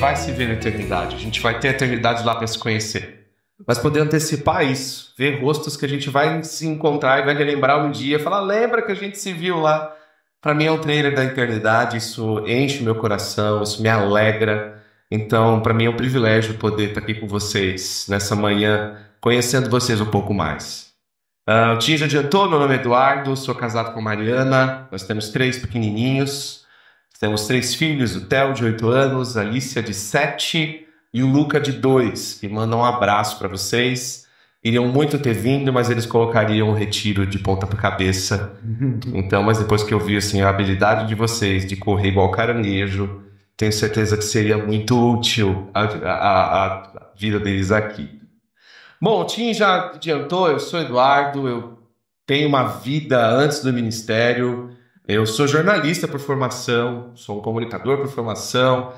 vai se ver na eternidade, a gente vai ter a eternidade lá para se conhecer. Mas poder antecipar isso, ver rostos que a gente vai se encontrar e vai relembrar um dia, falar, lembra que a gente se viu lá? Para mim é um trailer da eternidade, isso enche meu coração, isso me alegra. Então, para mim é um privilégio poder estar aqui com vocês nessa manhã, conhecendo vocês um pouco mais. O Tim já adiantou, meu nome é Eduardo, sou casado com Mariana, nós temos 3 pequenininhos, temos 3 filhos, o Theo de 8 anos, a Alicia de 7 e o Luca de 2, que mandam um abraço para vocês. Iriam muito ter vindo, mas eles colocariam o retiro de ponta para cabeça. Então, mas depois que eu vi assim, a habilidade de vocês de correr igual caranguejo, tenho certeza que seria muito útil a vida deles aqui. Bom, o Tim já adiantou, eu sou Eduardo, eu tenho uma vida antes do ministério, eu sou jornalista por formação, sou um comunicador por formação,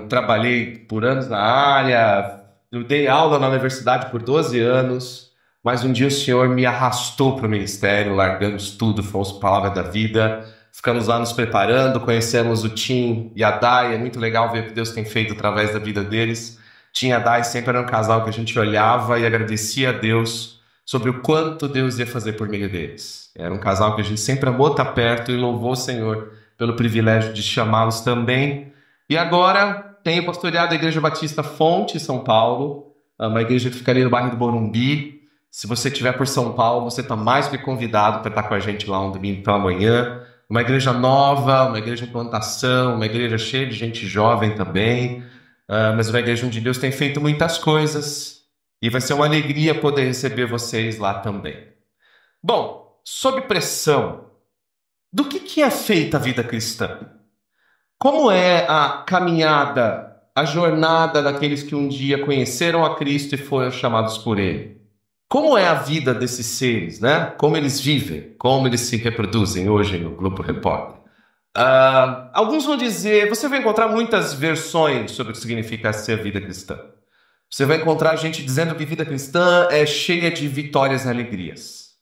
trabalhei por anos na área, eu dei aula na universidade por 12 anos, mas um dia o Senhor me arrastou para o ministério, largamos tudo, fomos para a Palavra da Vida, ficamos lá nos preparando, conhecemos o Tim e a Dai, é muito legal ver o que Deus tem feito através da vida deles. Tim e a Dai sempre era um casal que a gente olhava e agradecia a Deus sobre o quanto Deus ia fazer por meio deles. Era um casal que a gente sempre amou estar perto e louvou o Senhor pelo privilégio de chamá-los também. E agora tenho pastoreado a Igreja Batista Fonte, São Paulo, uma igreja que fica ali no bairro do Morumbi. Se você estiver por São Paulo, você está mais que convidado para estar com a gente lá um domingo pela manhã. Uma igreja nova, uma igreja em plantação, uma igreja cheia de gente jovem também. Mas uma igreja onde Deus tem feito muitas coisas e vai ser uma alegria poder receber vocês lá também. Bom, sob pressão, do que é feita a vida cristã? Como é a caminhada, a jornada daqueles que um dia conheceram a Cristo e foram chamados por Ele? Como é a vida desses seres, né? Como eles vivem, como eles se reproduzem hoje no Globo Repórter? Alguns vão dizer, você vai encontrar muitas versões sobre o que significa ser vida cristã. Você vai encontrar gente dizendo que vida cristã é cheia de vitórias e alegrias.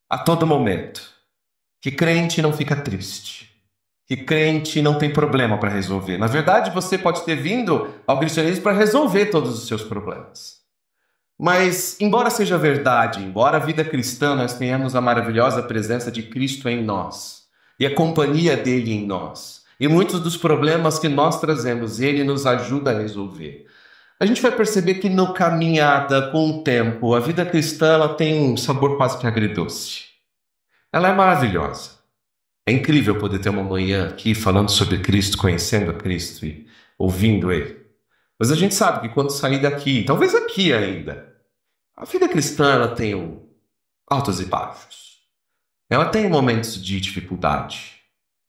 A todo momento. Que crente não fica triste. Que crente não tem problema para resolver. Na verdade, você pode ter vindo ao cristianismo para resolver todos os seus problemas. Mas, embora seja verdade, embora a vida cristã nós tenhamos a maravilhosa presença de Cristo em nós, e a companhia dele em nós. E muitos dos problemas que nós trazemos, ele nos ajuda a resolver. A gente vai perceber que no caminhada, com o tempo, a vida cristã ela tem um sabor quase que agridoce. Ela é maravilhosa. É incrível poder ter uma manhã aqui falando sobre Cristo, conhecendo a Cristo e ouvindo Ele. Mas a gente sabe que quando sair daqui, talvez aqui ainda, a vida cristã ela tem altos e baixos. Ela tem momentos de dificuldade,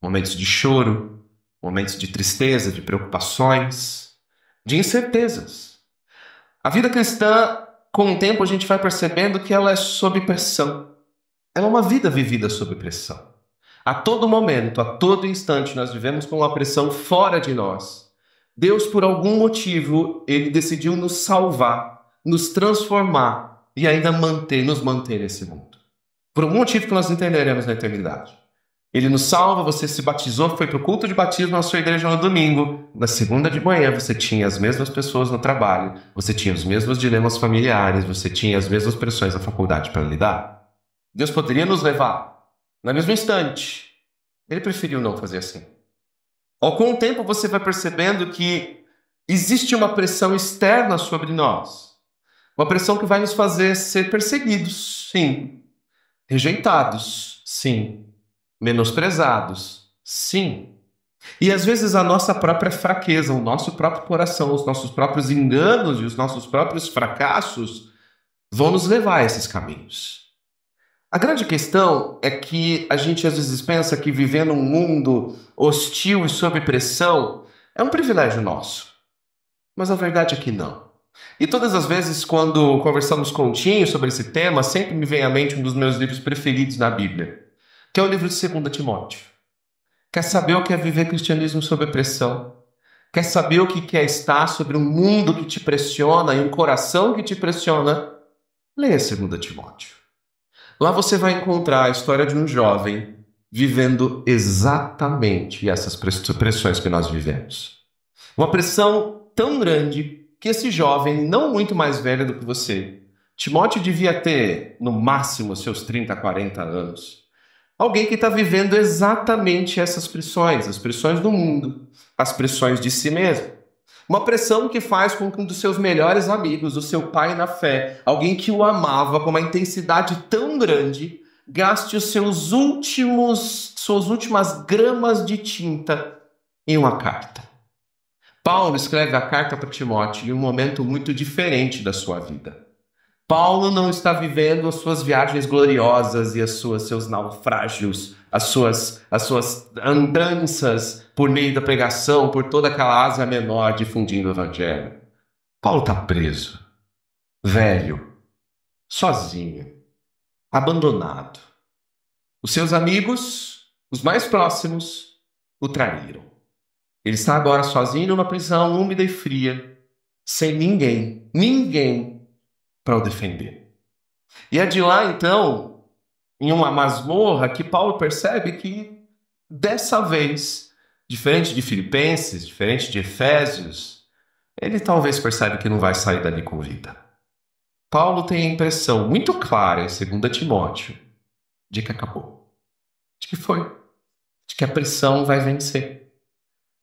momentos de choro, momentos de tristeza, de preocupações, de incertezas. A vida cristã, com o tempo, a gente vai percebendo que ela é sob pressão. Ela é uma vida vivida sob pressão. A todo momento, a todo instante, nós vivemos com uma pressão fora de nós. Deus, por algum motivo, Ele decidiu nos salvar, nos transformar e ainda nos manter nesse mundo. Por um motivo que nós entenderemos na eternidade. Ele nos salva, você se batizou, foi para o culto de batismo na sua igreja no domingo. Na segunda de manhã você tinha as mesmas pessoas no trabalho, você tinha os mesmos dilemas familiares, você tinha as mesmas pressões da faculdade para lidar. Deus poderia nos levar no mesmo instante. Ele preferiu não fazer assim. Com o tempo você vai percebendo que existe uma pressão externa sobre nós. Uma pressão que vai nos fazer ser perseguidos, sim. Rejeitados, sim. Menosprezados, sim. E às vezes a nossa própria fraqueza, o nosso próprio coração, os nossos próprios enganos e os nossos próprios fracassos vão nos levar a esses caminhos. A grande questão é que a gente às vezes pensa que viver num mundo hostil e sob pressão é um privilégio nosso. Mas a verdade é que não. E todas as vezes quando conversamos com o Tim sobre esse tema, sempre me vem à mente um dos meus livros preferidos na Bíblia, que é o livro de 2 Timóteo. Quer saber o que é viver cristianismo sob pressão? Quer saber o que é estar sobre um mundo que te pressiona e um coração que te pressiona? Leia 2 Timóteo. Lá você vai encontrar a história de um jovem vivendo exatamente essas pressões que nós vivemos. Uma pressão tão grande que esse jovem, não muito mais velho do que você, Timóteo devia ter, no máximo, seus 30, 40 anos. Alguém que está vivendo exatamente essas pressões, as pressões do mundo, as pressões de si mesmo. Uma pressão que faz com que um dos seus melhores amigos, o seu pai na fé, alguém que o amava com uma intensidade tão grande, gaste os suas últimas gramas de tinta em uma carta. Paulo escreve a carta para Timóteo em um momento muito diferente da sua vida. Paulo não está vivendo as suas viagens gloriosas e seus naufrágios, as suas andanças por meio da pregação, por toda aquela Ásia Menor difundindo o evangelho. Paulo está preso, velho, sozinho, abandonado. Os seus amigos, os mais próximos, o traíram. Ele está agora sozinho numa prisão úmida e fria, sem ninguém para o defender. E é de lá, então, em uma masmorra, que Paulo percebe que, dessa vez, diferente de Filipenses, diferente de Efésios, ele talvez percebe que não vai sair dali com vida. Paulo tem a impressão muito clara, em 2 Timóteo, de que acabou, de que foi, de que a pressão vai vencer.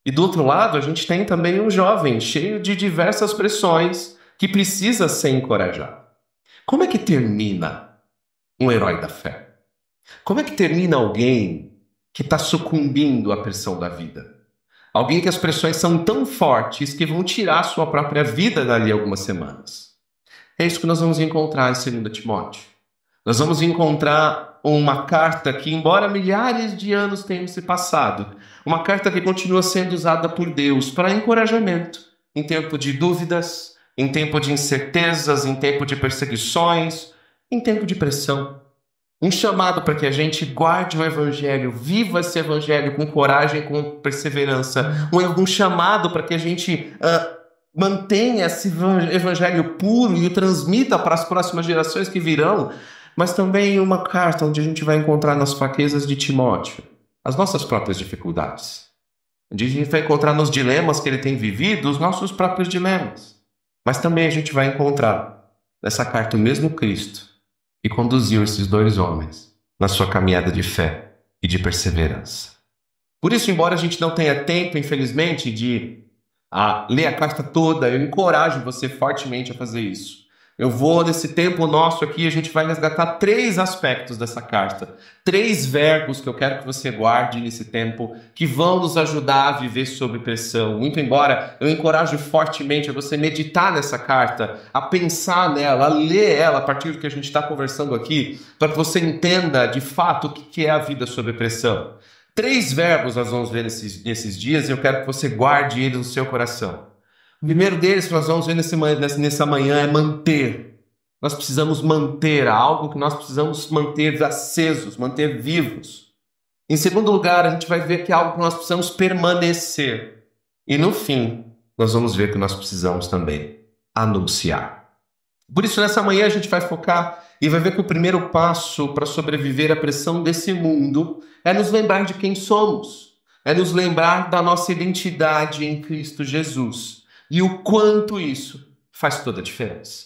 E do outro lado, a gente tem também um jovem cheio de diversas pressões, que precisa ser encorajado. Como é que termina um herói da fé? Como é que termina alguém que está sucumbindo à pressão da vida? Alguém que as pressões são tão fortes que vão tirar a sua própria vida dali a algumas semanas. É isso que nós vamos encontrar em 2 Timóteo. Nós vamos encontrar uma carta que, embora milhares de anos tenham se passado, uma carta que continua sendo usada por Deus para encorajamento em tempo de dúvidas, em tempo de incertezas, em tempo de perseguições, em tempo de pressão. Um chamado para que a gente guarde o evangelho, viva esse evangelho com coragem, com perseverança. Um chamado para que a gente mantenha esse evangelho puro e o transmita para as próximas gerações que virão, mas também uma carta onde a gente vai encontrar nas fraquezas de Timóteo as nossas próprias dificuldades. Onde a gente vai encontrar nos dilemas que ele tem vivido os nossos próprios dilemas. Mas também a gente vai encontrar nessa carta o mesmo Cristo que conduziu esses dois homens na sua caminhada de fé e de perseverança. Por isso, embora a gente não tenha tempo, infelizmente, de ler a carta toda, eu encorajo você fortemente a fazer isso. Eu vou, nesse tempo nosso aqui, a gente vai resgatar 3 aspectos dessa carta. 3 verbos que eu quero que você guarde nesse tempo, que vão nos ajudar a viver sob pressão. Muito embora eu encorajo fortemente a você meditar nessa carta, a pensar nela, a ler ela a partir do que a gente está conversando aqui, para que você entenda de fato o que é a vida sob pressão. 3 verbos nós vamos ver nesses dias e eu quero que você guarde eles no seu coração. O primeiro deles que nós vamos ver nessa manhã é manter. Nós precisamos manter algo que nós precisamos manter acesos, manter vivos. Em segundo lugar, a gente vai ver que é algo que nós precisamos permanecer. E no fim, nós vamos ver que nós precisamos também anunciar. Por isso, nessa manhã a gente vai focar e vai ver que o primeiro passo para sobreviver à pressão desse mundo é nos lembrar de quem somos. É nos lembrar da nossa identidade em Cristo Jesus. E o quanto isso faz toda a diferença.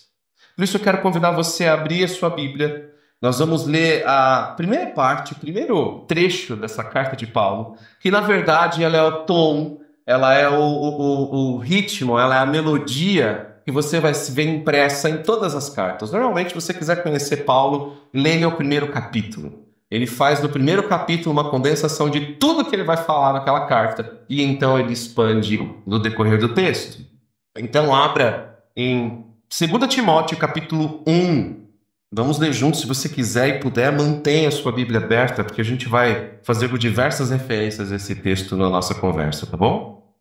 Por isso eu quero convidar você a abrir a sua Bíblia. Nós vamos ler a primeira parte, o primeiro trecho dessa carta de Paulo, que na verdade ela é o tom, ela é o ritmo, ela é a melodia que você vai ver impressa em todas as cartas. Normalmente, se você quiser conhecer Paulo, leia o primeiro capítulo. Ele faz no primeiro capítulo uma condensação de tudo que ele vai falar naquela carta e então ele expande no decorrer do texto. Então abra em 2 Timóteo capítulo 1. Vamos ler juntos, se você quiser e puder, mantenha a sua Bíblia aberta, porque a gente vai fazer diversas referências a esse texto na nossa conversa, tá bom?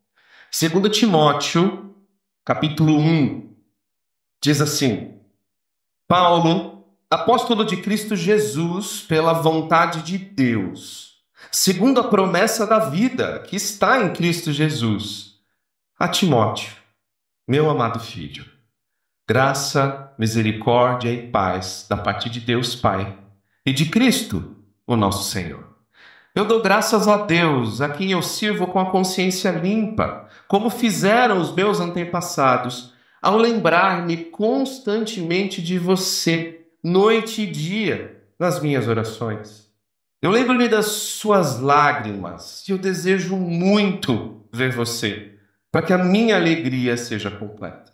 2 Timóteo capítulo 1 diz assim: Paulo, apóstolo de Cristo Jesus, pela vontade de Deus, segundo a promessa da vida que está em Cristo Jesus, a Timóteo, meu amado filho, graça, misericórdia e paz da parte de Deus Pai e de Cristo, o nosso Senhor. Eu dou graças a Deus, a quem eu sirvo com a consciência limpa, como fizeram os meus antepassados, ao lembrar-me constantemente de você, noite e dia, nas minhas orações. Eu lembro-me das suas lágrimas e eu desejo muito ver você, para que a minha alegria seja completa.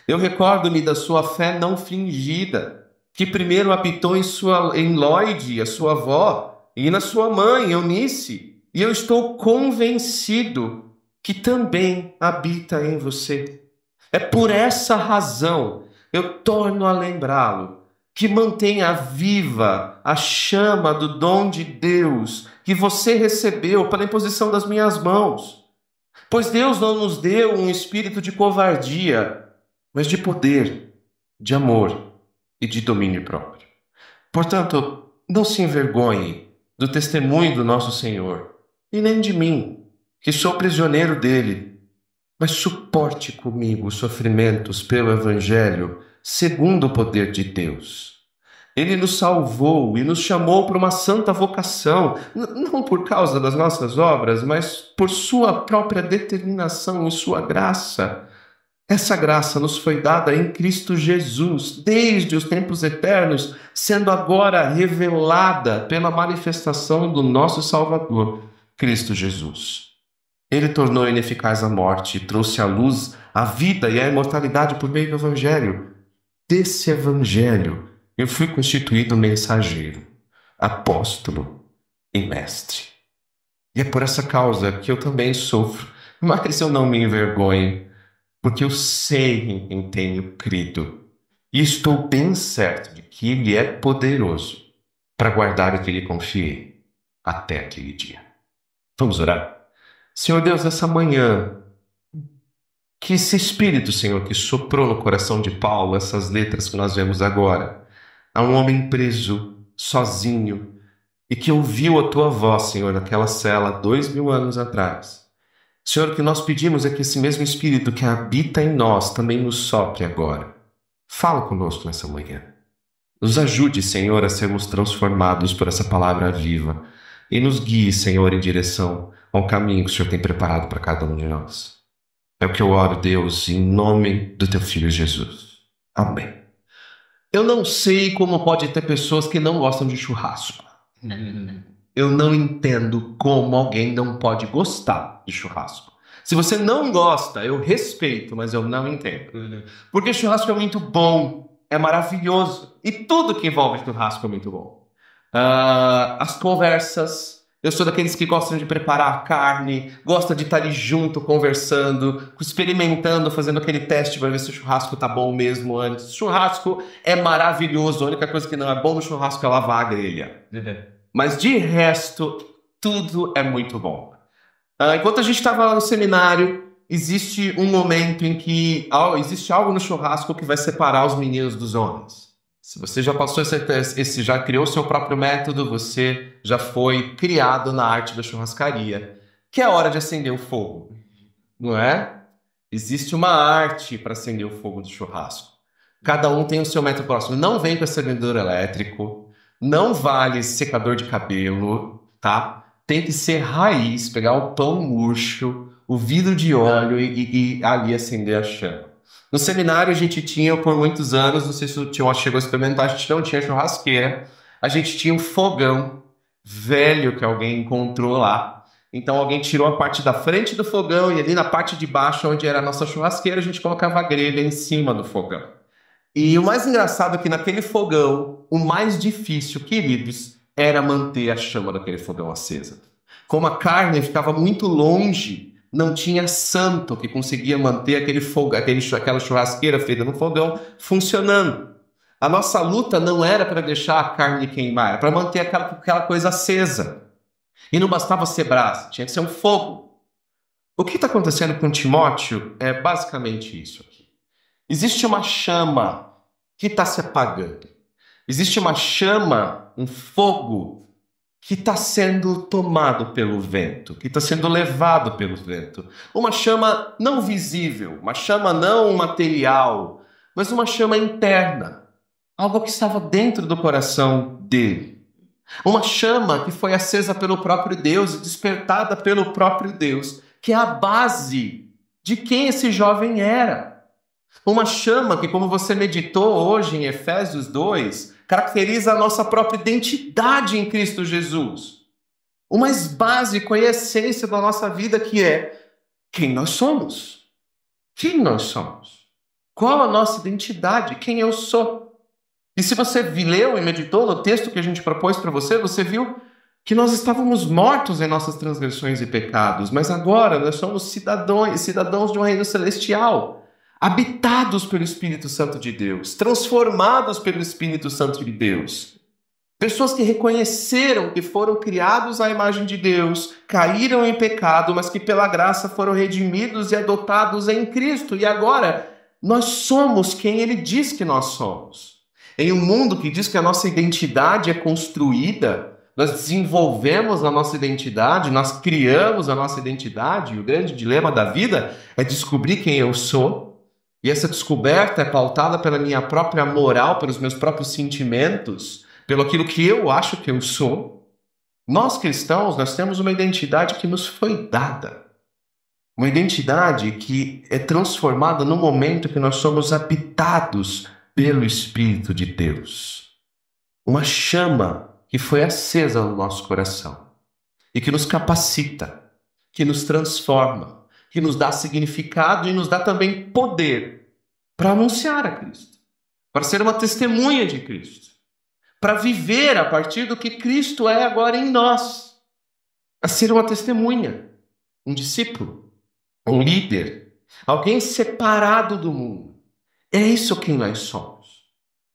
Eu recordo-me da sua fé não fingida, que primeiro habitou em Lloyd, a sua avó, e na sua mãe, Eunice, e eu estou convencido que também habita em você. É por essa razão eu torno a lembrá-lo, que mantenha viva a chama do dom de Deus que você recebeu pela imposição das minhas mãos. Pois Deus não nos deu um espírito de covardia, mas de poder, de amor e de domínio próprio. Portanto, não se envergonhe do testemunho do nosso Senhor, e nem de mim, que sou prisioneiro dele, mas suporte comigo os sofrimentos pelo Evangelho, segundo o poder de Deus. Ele nos salvou e nos chamou para uma santa vocação, não por causa das nossas obras, mas por sua própria determinação e sua graça. Essa graça nos foi dada em Cristo Jesus, desde os tempos eternos, sendo agora revelada pela manifestação do nosso Salvador, Cristo Jesus. Ele tornou ineficaz a morte e trouxe à luz a vida e a imortalidade por meio do Evangelho. Desse Evangelho, eu fui constituído mensageiro, apóstolo e mestre. E é por essa causa que eu também sofro, mas eu não me envergonho, porque eu sei em quem tenho crido, e estou bem certo de que Ele é poderoso para guardar o que lhe confiei até aquele dia. Vamos orar? Senhor Deus, essa manhã, que esse Espírito, Senhor, que soprou no coração de Paulo essas letras que nós vemos agora, a um homem preso, sozinho, e que ouviu a Tua voz, Senhor, naquela cela 2000 anos atrás. Senhor, o que nós pedimos é que esse mesmo Espírito que habita em nós também nos sopre agora. Fala conosco nessa manhã. Nos ajude, Senhor, a sermos transformados por essa palavra viva e nos guie, Senhor, em direção ao caminho que o Senhor tem preparado para cada um de nós. É o que eu oro, Deus, em nome do Teu Filho Jesus. Amém. Eu não sei como pode ter pessoas que não gostam de churrasco. Eu não entendo como alguém não pode gostar de churrasco. Se você não gosta, eu respeito, mas eu não entendo. Porque churrasco é muito bom, é maravilhoso. E tudo que envolve churrasco é muito bom. As conversas. Eu sou daqueles que gostam de preparar a carne, gosta de estar ali junto, conversando, experimentando, fazendo aquele teste para ver se o churrasco tá bom mesmo antes. Churrasco é maravilhoso, a única coisa que não é bom no churrasco é lavar a grelha. Mas de resto, tudo é muito bom. Enquanto a gente estava lá no seminário, existe um momento em que existe algo no churrasco que vai separar os meninos dos homens. Se você já passou já criou seu próprio método, você já foi criado na arte da churrascaria, que é a hora de acender o fogo, não é? Existe uma arte para acender o fogo do churrasco. Cada um tem o seu método próximo. Não vem com acendedor elétrico, não vale secador de cabelo, tá? Tem que ser raiz, pegar o pão murcho, o vidro de óleo e ali acender a chama. No seminário a gente tinha por muitos anos, não sei se o tio chegou a experimentar, a gente não tinha churrasqueira, a gente tinha um fogão velho que alguém encontrou lá. Então alguém tirou a parte da frente do fogão e ali na parte de baixo, onde era a nossa churrasqueira, a gente colocava a grelha em cima do fogão. E o mais engraçado é que naquele fogão, o mais difícil, queridos, era manter a chama daquele fogão acesa. Como a carne ficava muito longe, não tinha santo que conseguia manter aquela churrasqueira feita no fogão funcionando. A nossa luta não era para deixar a carne queimar, era para manter aquela coisa acesa. E não bastava ser brasa, tinha que ser um fogo. O que está acontecendo com Timóteo é basicamente isso aqui. Existe uma chama que está se apagando. Existe uma chama, um fogo, que está sendo tomado pelo vento, que está sendo levado pelo vento. Uma chama não visível, uma chama não material, mas uma chama interna. Algo que estava dentro do coração dele. Uma chama que foi acesa pelo próprio Deus e despertada pelo próprio Deus, que é a base de quem esse jovem era. Uma chama que, como você meditou hoje em Efésios 2, caracteriza a nossa própria identidade em Cristo Jesus. O mais básico e a essência da nossa vida, que é quem nós somos. Quem nós somos? Qual a nossa identidade? Quem eu sou? E se você leu e meditou no texto que a gente propôs para você, você viu que nós estávamos mortos em nossas transgressões e pecados, mas agora nós somos cidadãos de um reino celestial, habitados pelo Espírito Santo de Deus, transformados pelo Espírito Santo de Deus. Pessoas que reconheceram que foram criados à imagem de Deus, caíram em pecado, mas que pela graça foram redimidos e adotados em Cristo. E agora nós somos quem Ele diz que nós somos. Em um mundo que diz que a nossa identidade é construída, nós desenvolvemos a nossa identidade, nós criamos a nossa identidade, e o grande dilema da vida é descobrir quem eu sou, e essa descoberta é pautada pela minha própria moral, pelos meus próprios sentimentos, pelo aquilo que eu acho que eu sou. Nós cristãos, nós temos uma identidade que nos foi dada, uma identidade que é transformada no momento que nós somos habitados pelo Espírito de Deus. Uma chama que foi acesa no nosso coração e que nos capacita, que nos transforma, que nos dá significado e nos dá também poder para anunciar a Cristo, para ser uma testemunha de Cristo, para viver a partir do que Cristo é agora em nós, a ser uma testemunha, um discípulo, um líder, alguém separado do mundo. É isso quem nós somos.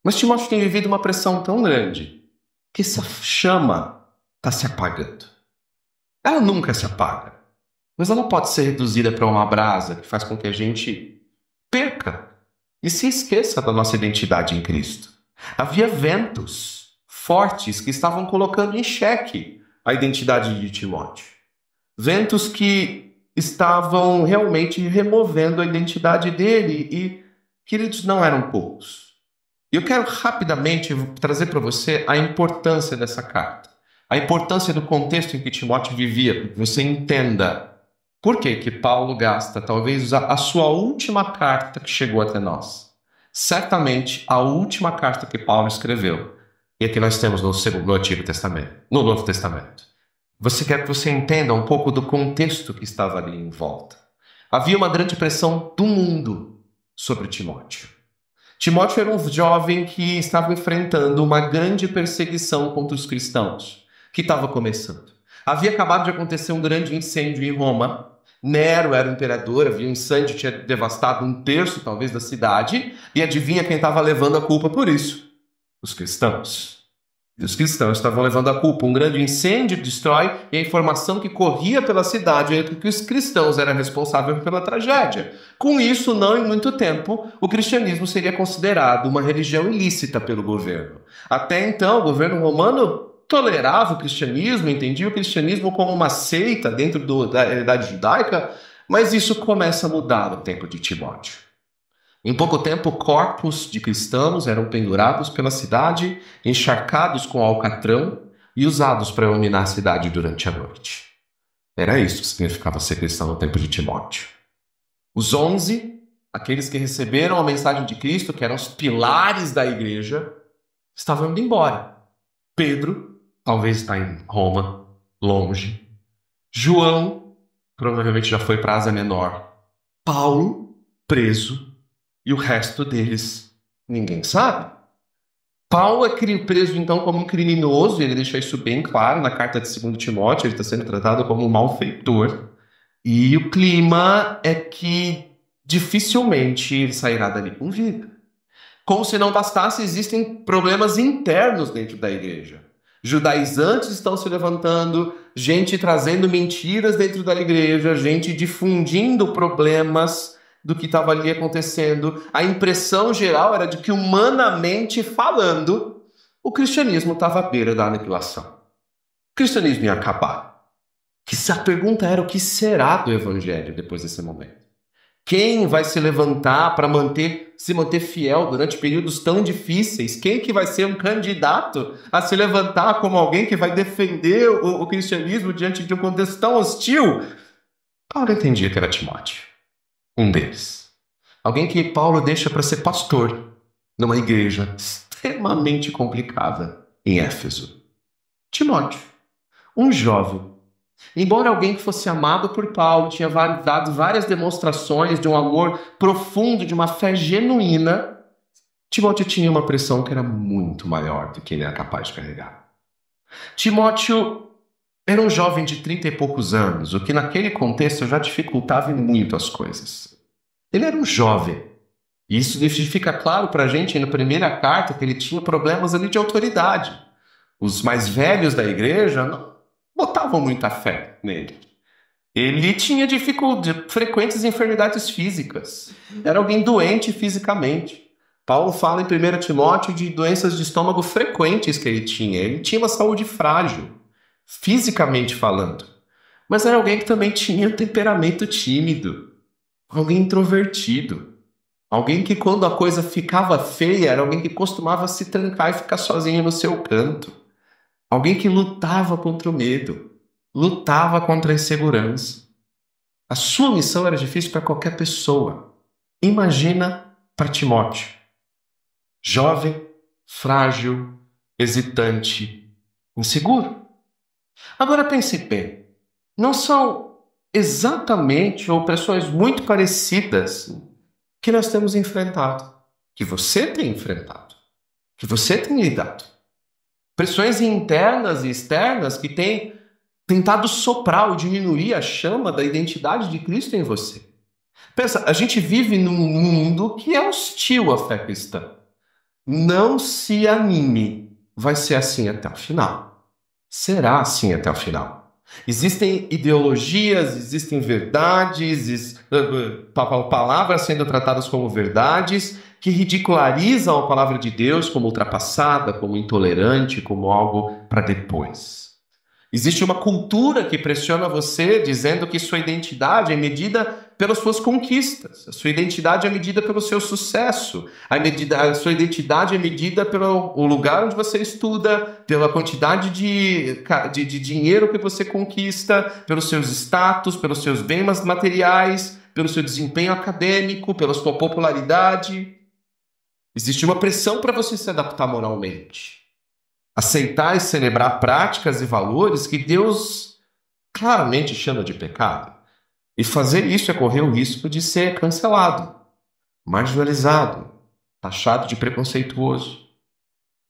Mas Timóteo tem vivido uma pressão tão grande que essa chama está se apagando. Ela nunca se apaga, mas ela pode ser reduzida para uma brasa que faz com que a gente perca e se esqueça da nossa identidade em Cristo. Havia ventos fortes que estavam colocando em xeque a identidade de Timóteo. Ventos que estavam realmente removendo a identidade dele e, queridos, não eram poucos. E eu quero rapidamente trazer para você a importância dessa carta, a importância do contexto em que Timóteo vivia, para que você entenda por que Paulo gasta talvez a sua última carta que chegou até nós. Certamente a última carta que Paulo escreveu, e a que nós temos no Antigo Testamento, no Novo Testamento. Você quer que você entenda um pouco do contexto que estava ali em volta. Havia uma grande pressão do mundo sobre Timóteo. Timóteo era um jovem que estava enfrentando uma grande perseguição contra os cristãos, que estava começando. Havia acabado de acontecer um grande incêndio em Roma. Nero era o imperador, havia um incêndio que tinha devastado 1/3, talvez, da cidade. E adivinha quem estava levando a culpa por isso? Os cristãos. E os cristãos estavam levando a culpa. Um grande incêndio destrói e a informação que corria pela cidade era que os cristãos eram responsáveis pela tragédia. Com isso, não em muito tempo, o cristianismo seria considerado uma religião ilícita pelo governo. Até então, o governo romano tolerava o cristianismo, entendia o cristianismo como uma seita dentro da realidade judaica, mas isso começa a mudar no tempo de Timóteo. Em pouco tempo, corpos de cristãos eram pendurados pela cidade, encharcados com alcatrão e usados para iluminar a cidade durante a noite. Era isso que significava ser cristão no tempo de Timóteo. Os 11, aqueles que receberam a mensagem de Cristo, que eram os pilares da igreja, estavam indo embora. Pedro, talvez está em Roma, longe. João, provavelmente já foi para a Ásia Menor. Paulo, preso. E o resto deles, ninguém sabe. Paulo é preso, então, como um criminoso, e ele deixa isso bem claro na carta de 2 Timóteo, ele está sendo tratado como um malfeitor. E o clima é que dificilmente ele sairá dali com vida. Como se não bastasse, existem problemas internos dentro da igreja. Judaizantes estão se levantando, gente trazendo mentiras dentro da igreja, gente difundindo problemas do que estava ali acontecendo. A impressão geral era de que, humanamente falando, o cristianismo estava à beira da aniquilação. O cristianismo ia acabar. A pergunta era: o que será do evangelho depois desse momento? Quem vai se levantar para se manter fiel durante períodos tão difíceis? Quem que vai ser um candidato a se levantar como alguém que vai defender o cristianismo diante de um contexto tão hostil? Paulo entendia que era Timóteo. um deles. Alguém que Paulo deixa para ser pastor numa igreja extremamente complicada em Éfeso. Timóteo, um jovem. Embora alguém que fosse amado por Paulo, tinha dado várias demonstrações de um amor profundo, de uma fé genuína, Timóteo tinha uma pressão que era muito maior do que ele era capaz de carregar. Timóteo era um jovem de 30 e poucos anos, o que naquele contexto já dificultava muito as coisas. Ele era um jovem. E isso fica claro para a gente na primeira carta que ele tinha problemas ali de autoridade. Os mais velhos da igreja não botavam muita fé nele. Ele tinha frequentes enfermidades físicas. Era alguém doente fisicamente. Paulo fala em 1 Timóteo de doenças de estômago frequentes que ele tinha. Ele tinha uma saúde frágil, fisicamente falando. Mas era alguém que também tinha um temperamento tímido. Alguém introvertido. Alguém que quando a coisa ficava feia, era alguém que costumava se trancar e ficar sozinho no seu canto. Alguém que lutava contra o medo, lutava contra a insegurança. A sua missão era difícil para qualquer pessoa. Imagina para Timóteo. Jovem, frágil, hesitante, inseguro. Agora pense bem, não são exatamente opressões muito parecidas que nós temos enfrentado, que você tem enfrentado, que você tem lidado. Pressões internas e externas que têm tentado soprar ou diminuir a chama da identidade de Cristo em você. Pensa, a gente vive num mundo que é hostil à fé cristã. Não se anime, vai ser assim até o final. Será assim até o final. Existem ideologias, existem verdades, palavras sendo tratadas como verdades, que ridicularizam a palavra de Deus como ultrapassada, como intolerante, como algo para depois. Existe uma cultura que pressiona você dizendo que sua identidade é medida pelas suas conquistas, a sua identidade é medida pelo seu sucesso, a sua identidade é medida pelo lugar onde você estuda, pela quantidade de dinheiro que você conquista, pelos seus status, pelos seus bens materiais, pelo seu desempenho acadêmico, pela sua popularidade. Existe uma pressão para você se adaptar moralmente. Aceitar e celebrar práticas e valores que Deus claramente chama de pecado. E fazer isso é correr o risco de ser cancelado, marginalizado, taxado de preconceituoso.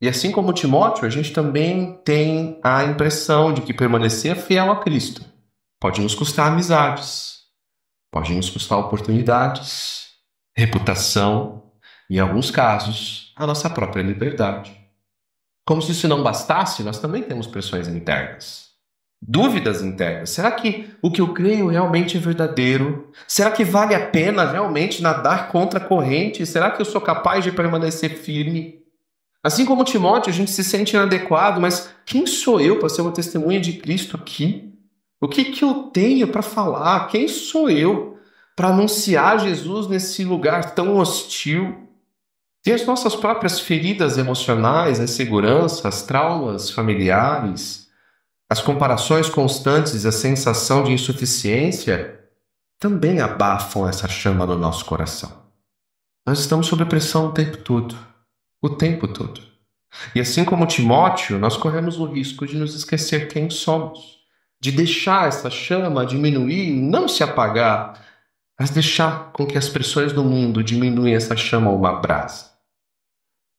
E assim como Timóteo, a gente também tem a impressão de que permanecer fiel a Cristo pode nos custar amizades, pode nos custar oportunidades, reputação e, em alguns casos, a nossa própria liberdade. Como se isso não bastasse, nós também temos pressões internas. Dúvidas internas. Será que o que eu creio realmente é verdadeiro? Será que vale a pena realmente nadar contra a corrente? Será que eu sou capaz de permanecer firme? Assim como Timóteo, a gente se sente inadequado, mas quem sou eu para ser uma testemunha de Cristo aqui? O que eu tenho para falar? Quem sou eu para anunciar Jesus nesse lugar tão hostil? Tem as nossas próprias feridas emocionais, as inseguranças, traumas familiares, as comparações constantes, a sensação de insuficiência também abafam essa chama no nosso coração. Nós estamos sob pressão o tempo todo. O tempo todo. E assim como Timóteo, nós corremos o risco de nos esquecer quem somos, de deixar essa chama diminuir, não se apagar, mas deixar com que as pressões do mundo diminuam essa chama a uma brasa.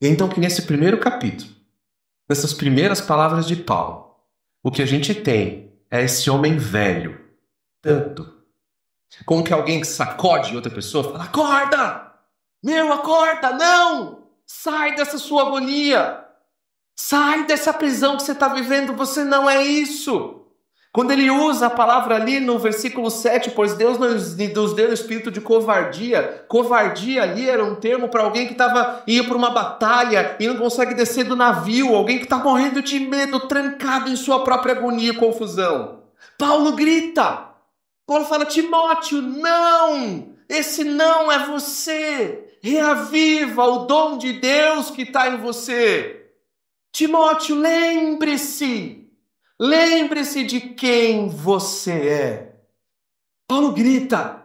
E então que nesse primeiro capítulo, nessas primeiras palavras de Paulo, o que a gente tem é esse homem velho, tanto, como que alguém que sacode outra pessoa, fala, acorda! Meu, acorda! Não! Sai dessa sua agonia! Sai dessa prisão que você está vivendo, você não é isso! Quando ele usa a palavra ali no versículo 7, pois Deus nos deu o espírito de covardia. Covardia ali era um termo para alguém que ia para uma batalha e não consegue descer do navio. Alguém que está morrendo de medo, trancado em sua própria agonia e confusão. Paulo grita. Paulo fala, Timóteo, não! Esse não é você. Reaviva o dom de Deus que está em você. Timóteo, lembre-se. Lembre-se de quem você é. Paulo grita,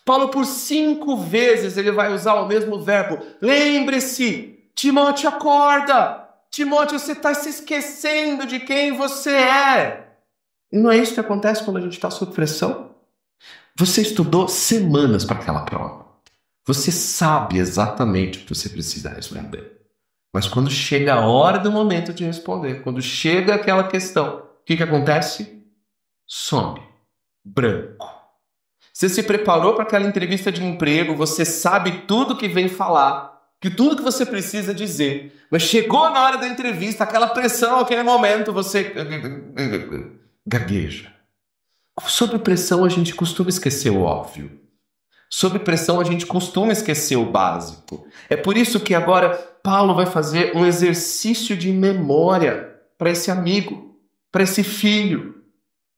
Paulo, por 5 vezes, ele vai usar o mesmo verbo. Lembre-se, Timóteo, acorda. Timóteo, você está se esquecendo de quem você é. E não é isso que acontece quando a gente está sob pressão? Você estudou semanas para aquela prova. Você sabe exatamente o que você precisa responder. Mas quando chega a hora do momento de responder, quando chega aquela questão, o que acontece? Some. Branco. Você se preparou para aquela entrevista de emprego, você sabe tudo que vem falar, que tudo que você precisa dizer, mas chegou na hora da entrevista, aquela pressão, aquele momento, você gagueja. Sob pressão a gente costuma esquecer o óbvio. Sob pressão a gente costuma esquecer o básico. É por isso que agora Paulo vai fazer um exercício de memória para esse amigo, para esse filho.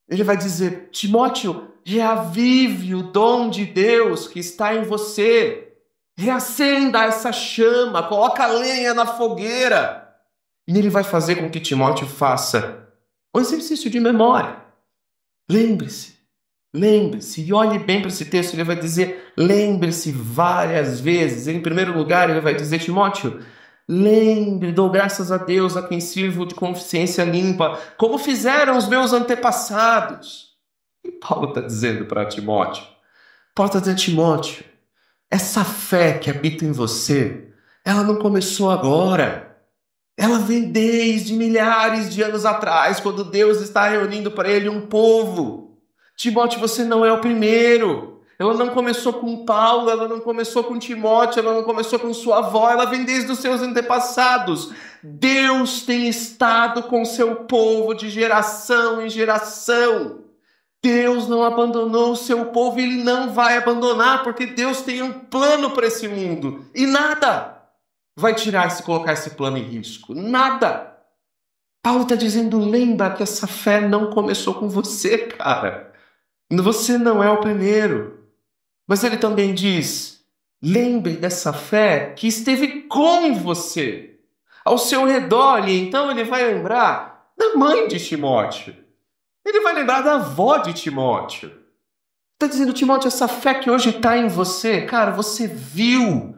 Ele vai dizer, Timóteo, reavive o dom de Deus que está em você. Reacenda essa chama, coloca lenha na fogueira. E ele vai fazer com que Timóteo faça um exercício de memória. Lembre-se, e olhe bem para esse texto, ele vai dizer, lembre-se várias vezes. Em primeiro lugar, ele vai dizer, Timóteo, lembre, dou graças a Deus a quem sirvo de consciência limpa, como fizeram os meus antepassados. E Paulo está dizendo para Timóteo, Timóteo, essa fé que habita em você, ela não começou agora. Ela vem desde milhares de anos atrás, quando Deus está reunindo para ele um povo. Timóteo, você não é o primeiro. Ela não começou com Paulo, ela não começou com Timóteo, ela não começou com sua avó, ela vem desde os seus antepassados. Deus tem estado com seu povo de geração em geração. Deus não abandonou o seu povo e ele não vai abandonar, porque Deus tem um plano para esse mundo. E nada vai tirar se colocar esse plano em risco. Nada. Paulo está dizendo, lembra que essa fé não começou com você, cara. Você não é o primeiro. Mas ele também diz, lembre dessa fé que esteve com você, ao seu redor. E então ele vai lembrar da mãe de Timóteo. Ele vai lembrar da avó de Timóteo. Está dizendo, Timóteo, essa fé que hoje está em você, cara, você viu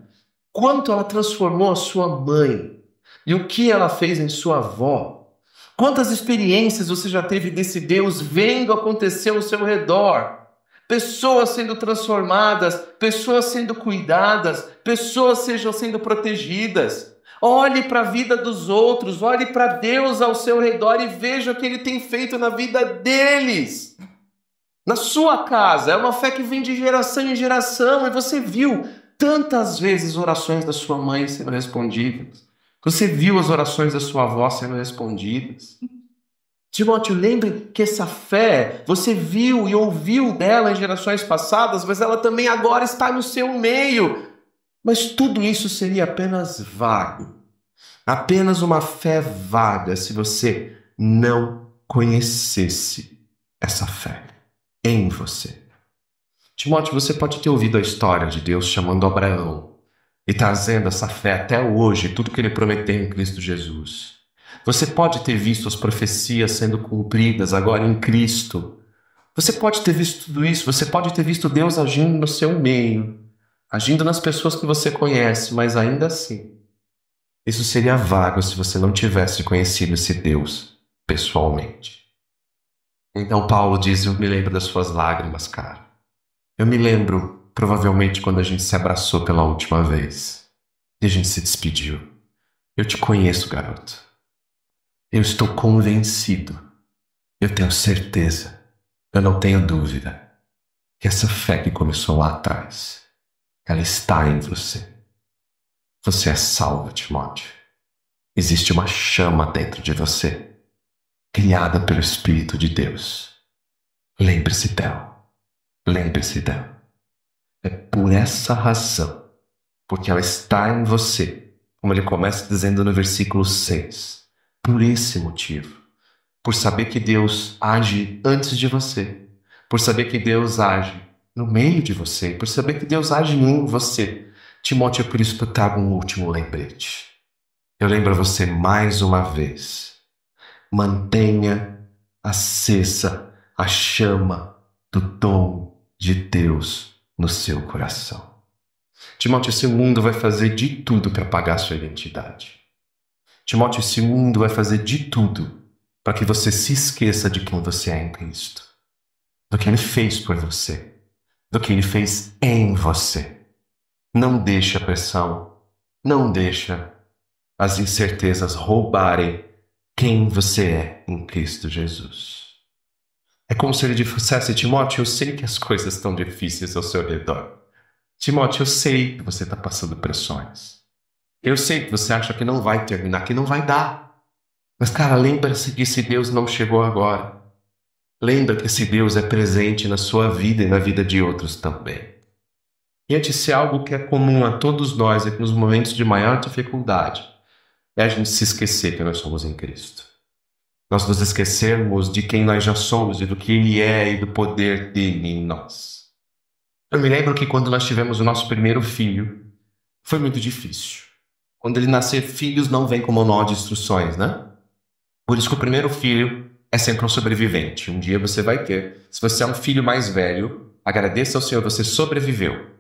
quanto ela transformou a sua mãe e o que ela fez em sua avó. Quantas experiências você já teve desse Deus vendo acontecer ao seu redor. Pessoas sendo transformadas, pessoas sendo cuidadas, pessoas sendo protegidas. Olhe para a vida dos outros, olhe para Deus ao seu redor e veja o que Ele tem feito na vida deles. Na sua casa, é uma fé que vem de geração em geração e você viu tantas vezes orações da sua mãe sendo respondidas. Você viu as orações da sua avó sendo respondidas. Timóteo, lembre que essa fé, você viu e ouviu dela em gerações passadas, mas ela também agora está no seu meio. Mas tudo isso seria apenas vago. Apenas uma fé vaga se você não conhecesse essa fé em você. Timóteo, você pode ter ouvido a história de Deus chamando Abraão e trazendo essa fé até hoje, tudo que ele prometeu em Cristo Jesus. Você pode ter visto as profecias sendo cumpridas agora em Cristo. Você pode ter visto tudo isso, você pode ter visto Deus agindo no seu meio, agindo nas pessoas que você conhece, mas ainda assim, isso seria vago se você não tivesse conhecido esse Deus pessoalmente. Então Paulo diz, eu me lembro das suas lágrimas, cara. Eu me lembro, provavelmente, quando a gente se abraçou pela última vez e a gente se despediu. Eu te conheço, garoto. Eu estou convencido, eu tenho certeza, eu não tenho dúvida, que essa fé que começou lá atrás, ela está em você. Você é salvo, Timóteo. Existe uma chama dentro de você, criada pelo Espírito de Deus. Lembre-se dela. Lembre-se dela. É por essa razão, porque ela está em você, como ele começa dizendo no versículo 6. Por esse motivo, por saber que Deus age antes de você, por saber que Deus age no meio de você, por saber que Deus age em você, Timóteo, é por isso que eu trago um último lembrete. Eu lembro a você mais uma vez, mantenha acesa a chama do dom de Deus no seu coração. Timóteo, esse mundo vai fazer de tudo para apagar sua identidade. Timóteo, esse mundo vai fazer de tudo para que você se esqueça de quem você é em Cristo, do que Ele fez por você, do que Ele fez em você. Não deixe a pressão, não deixa as incertezas roubarem quem você é em Cristo Jesus. É como se Ele dissesse: Timóteo, eu sei que as coisas estão difíceis ao seu redor. Timóteo, eu sei que você está passando pressões. Eu sei que você acha que não vai terminar, que não vai dar. Mas, cara, lembra-se que esse Deus não chegou agora. Lembra que esse Deus é presente na sua vida e na vida de outros também. E antes de ser algo que é comum a todos nós, é que nos momentos de maior dificuldade, é a gente se esquecer que nós somos em Cristo. Nós nos esquecermos de quem nós já somos e do que Ele é e do poder dele em nós. Eu me lembro que quando nós tivemos o nosso primeiro filho, foi muito difícil. Quando ele nascer, filhos não vêm com manual de instruções, né? Por isso que o primeiro filho é sempre um sobrevivente. Um dia você vai ter. Se você é um filho mais velho, agradeça ao Senhor, você sobreviveu.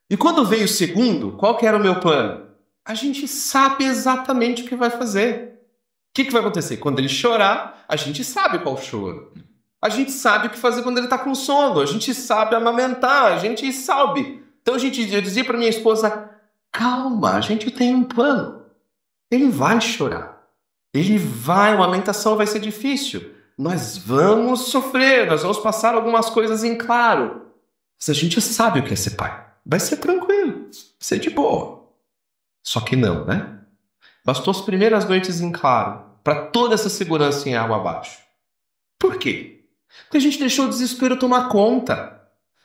E quando veio o segundo, qual que era o meu plano? A gente sabe exatamente o que vai fazer. O que vai acontecer? Quando ele chorar, a gente sabe qual choro. A gente sabe o que fazer quando ele está com sono. A gente sabe amamentar. A gente sabe. Então eu dizia para minha esposa: calma, a gente tem um plano. Ele vai chorar. A amamentação vai ser difícil. Nós vamos sofrer, nós vamos passar algumas coisas em claro. Mas a gente sabe o que é ser pai. Vai ser tranquilo, vai ser de boa. Só que não, né? Bastou as primeiras noites em claro para toda essa segurança em água abaixo. Por quê? Porque a gente deixou o desespero tomar conta.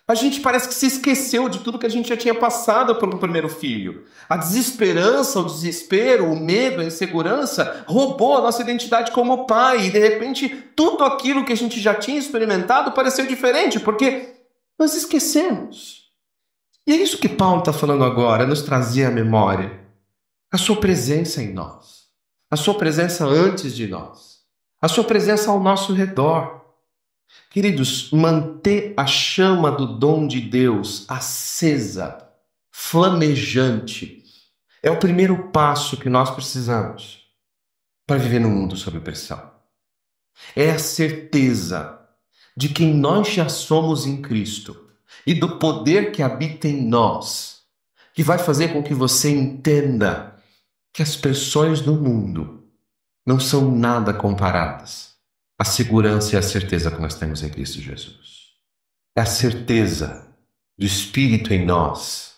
A gente parece que se esqueceu de tudo que a gente já tinha passado pelo primeiro filho. A desesperança, o desespero, o medo, a insegurança roubou a nossa identidade como pai. E de repente, tudo aquilo que a gente já tinha experimentado pareceu diferente, porque nós esquecemos. E é isso que Paulo está falando agora, nos trazer à memória a sua presença em nós, a sua presença antes de nós, a sua presença ao nosso redor. Queridos, manter a chama do dom de Deus acesa, flamejante, é o primeiro passo que nós precisamos para viver num mundo sob pressão. É a certeza de quem nós já somos em Cristo e do poder que habita em nós, que vai fazer com que você entenda que as pressões do mundo não são nada comparadas à segurança e à certeza que nós temos em Cristo Jesus. É a certeza do Espírito em nós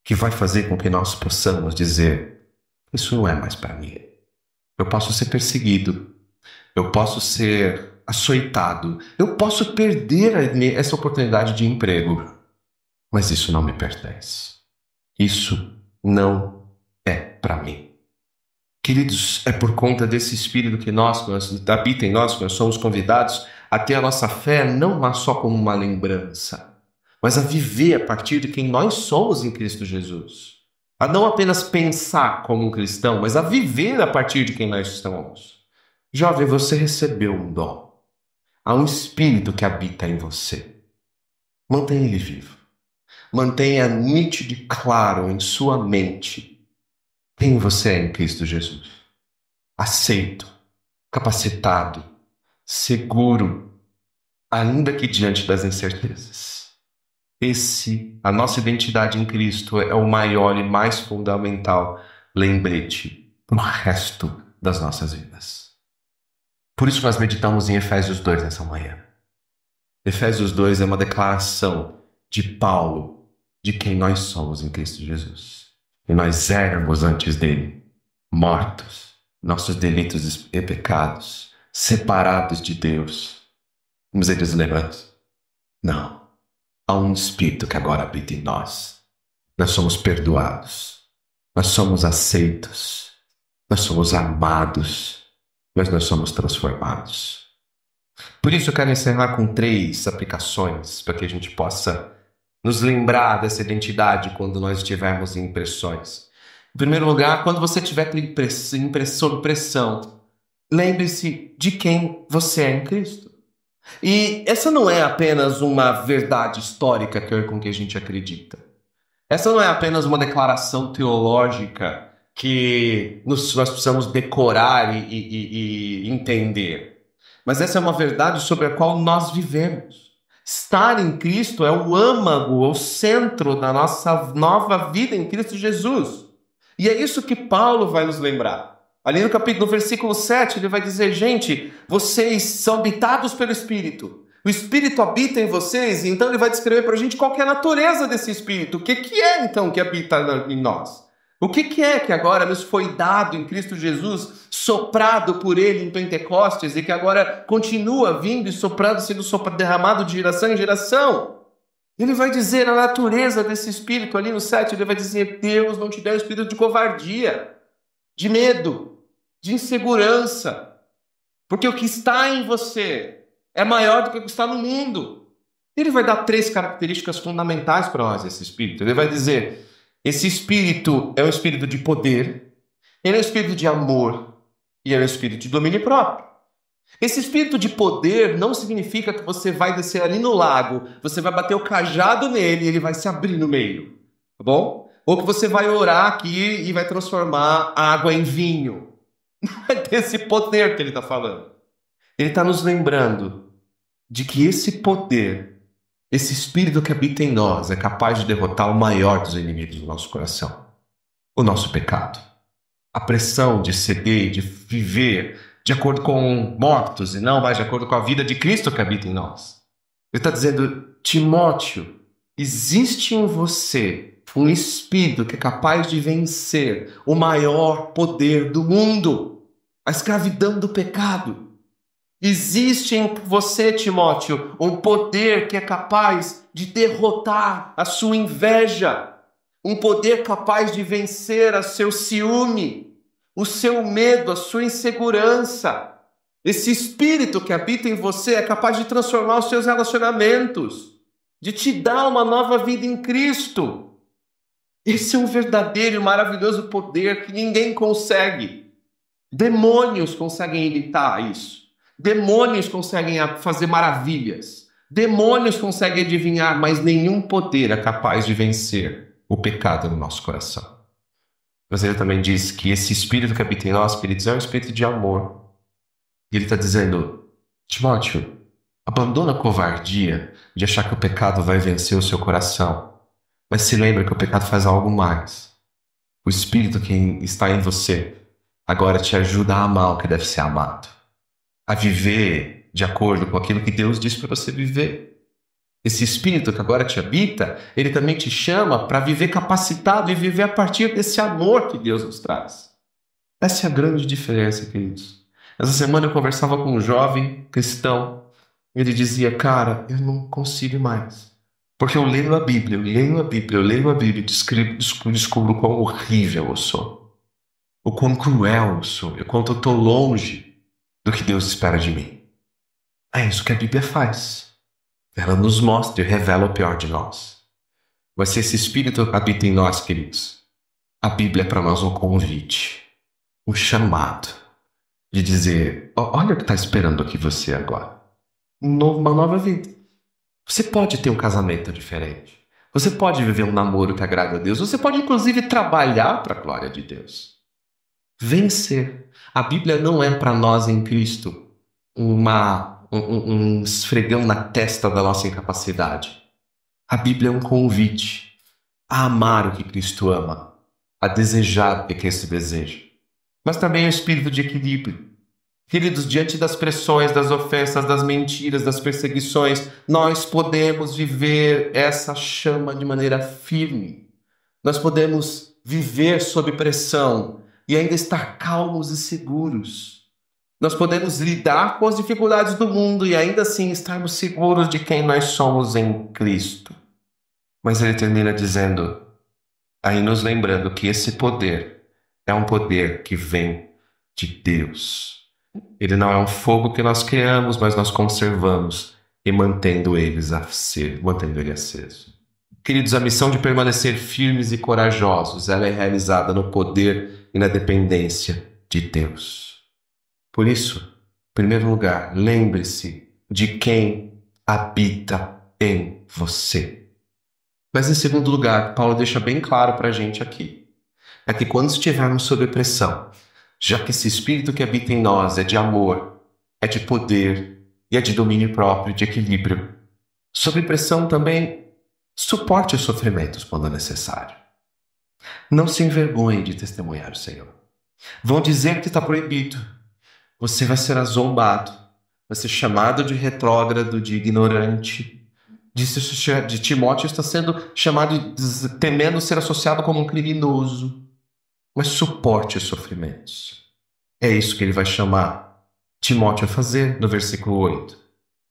que vai fazer com que nós possamos dizer: isso não é mais para mim. Eu posso ser perseguido, eu posso ser açoitado, eu posso perder essa oportunidade de emprego, mas isso não me pertence. Isso não é para mim. Queridos, é por conta desse Espírito que habita em nós, que nós somos convidados a ter a nossa fé não só como uma lembrança, mas a viver a partir de quem nós somos em Cristo Jesus. A não apenas pensar como um cristão, mas a viver a partir de quem nós somos. Jovem, você recebeu um dom. Há um Espírito que habita em você. Mantenha ele vivo. Mantenha nítido e claro em sua mente quem você é em Cristo Jesus. Aceito, capacitado, seguro, ainda que diante das incertezas. A nossa identidade em Cristo é o maior e mais fundamental lembrete para o resto das nossas vidas. Por isso nós meditamos em Efésios 2 nessa manhã. Efésios 2 é uma declaração de Paulo de quem nós somos em Cristo Jesus. E nós éramos antes dele, mortos, nossos delitos e pecados, separados de Deus. Vamos eles lembrantes? Não. Há um Espírito que agora habita em nós. Nós somos perdoados. Nós somos aceitos. Nós somos amados. Mas nós somos transformados. Por isso eu quero encerrar com 3 aplicações para que a gente possa nos lembrar dessa identidade quando nós estivermos em pressões. Em primeiro lugar, quando você estiver sob pressão, lembre-se de quem você é em Cristo. E essa não é apenas uma verdade histórica com que a gente acredita. Essa não é apenas uma declaração teológica que nós precisamos decorar e entender. Mas essa é uma verdade sobre a qual nós vivemos. Estar em Cristo é o âmago, o centro da nossa nova vida em Cristo Jesus. E é isso que Paulo vai nos lembrar. Ali no versículo 7, ele vai dizer, gente, vocês são habitados pelo Espírito. O Espírito habita em vocês, e então ele vai descrever para a gente qual que é a natureza desse Espírito. O que é, então, que habita em nós? O que é que agora nos foi dado em Cristo Jesus, soprado por Ele em Pentecostes, e que agora continua vindo e soprando, sendo derramado de geração em geração? Ele vai dizer a natureza desse Espírito ali no 7, ele vai dizer, Deus não te deu um espírito de covardia, de medo, de insegurança, porque o que está em você é maior do que o que está no mundo. Ele vai dar 3 características fundamentais para nós, esse Espírito. Ele vai dizer, esse Espírito é um Espírito de poder, ele é um Espírito de amor e ele é um Espírito de domínio próprio. Esse Espírito de poder não significa que você vai descer ali no lago, você vai bater o cajado nele e ele vai se abrir no meio, tá bom? Ou que você vai orar aqui e vai transformar a água em vinho. Não é desse poder que ele está falando. Ele está nos lembrando de que esse poder, esse Espírito que habita em nós, é capaz de derrotar o maior dos inimigos do nosso coração. O nosso pecado. A pressão de ceder e de viver de acordo com mortos e não mais de acordo com a vida de Cristo que habita em nós. Ele está dizendo, Timóteo, existe em você um Espírito que é capaz de vencer o maior poder do mundo, a escravidão do pecado. Existe em você, Timóteo, um poder que é capaz de derrotar a sua inveja, um poder capaz de vencer o seu ciúme, o seu medo, a sua insegurança. Esse Espírito que habita em você é capaz de transformar os seus relacionamentos, de te dar uma nova vida em Cristo. Esse é um verdadeiro e maravilhoso poder que ninguém consegue. Demônios conseguem imitar isso. Demônios conseguem fazer maravilhas. Demônios conseguem adivinhar, mas nenhum poder é capaz de vencer o pecado no nosso coração. Mas ele também diz que esse Espírito que habita em nós, queridos, é um Espírito de amor. E ele está dizendo, Timóteo, abandona a covardia de achar que o pecado vai vencer o seu coração. Mas se lembra que o pecado faz algo mais. O Espírito que está em você agora te ajuda a amar o que deve ser amado. A viver de acordo com aquilo que Deus disse para você viver. Esse Espírito que agora te habita, ele também te chama para viver capacitado e viver a partir desse amor que Deus nos traz. Essa é a grande diferença, queridos. Essa semana eu conversava com um jovem cristão. Ele dizia, cara, eu não consigo mais. Porque eu leio a Bíblia e descubro o quão horrível eu sou. O quão cruel eu sou. O quanto eu estou longe do que Deus espera de mim. É isso que a Bíblia faz. Ela nos mostra e revela o pior de nós. Mas se esse Espírito habita em nós, queridos, a Bíblia é para nós um convite, um chamado de dizer, olha o que está esperando aqui você agora. Uma nova vida. Você pode ter um casamento diferente. Você pode viver um namoro que agrada a Deus. Você pode, inclusive, trabalhar para a glória de Deus. Vencer. A Bíblia não é para nós em Cristo um esfregão na testa da nossa incapacidade. A Bíblia é um convite a amar o que Cristo ama, a desejar o que Cristo deseja. Mas também é um espírito de equilíbrio. Queridos, diante das pressões, das ofensas, das mentiras, das perseguições, nós podemos viver essa chama de maneira firme. Nós podemos viver sob pressão e ainda estar calmos e seguros. Nós podemos lidar com as dificuldades do mundo e ainda assim estarmos seguros de quem nós somos em Cristo. Mas ele termina dizendo, aí nos lembrando que esse poder é um poder que vem de Deus. Ele não é um fogo que nós criamos, mas nós conservamos e mantendo ele aceso. Queridos, a missão de permanecer firmes e corajosos, ela é realizada no poder e na dependência de Deus. Por isso, em primeiro lugar, lembre-se de quem habita em você. Mas em segundo lugar, Paulo deixa bem claro para a gente aqui, é que quando estivermos sob pressão, já que esse Espírito que habita em nós é de amor, é de poder e é de domínio próprio, de equilíbrio, sob pressão também suporte os sofrimentos quando é necessário. Não se envergonhe de testemunhar o Senhor. Vão dizer que está proibido. Você vai ser zombado, vai ser chamado de retrógrado, de ignorante. De Timóteo está sendo chamado, temendo ser associado como um criminoso. Mas suporte os sofrimentos. É isso que ele vai chamar Timóteo a fazer no versículo 8.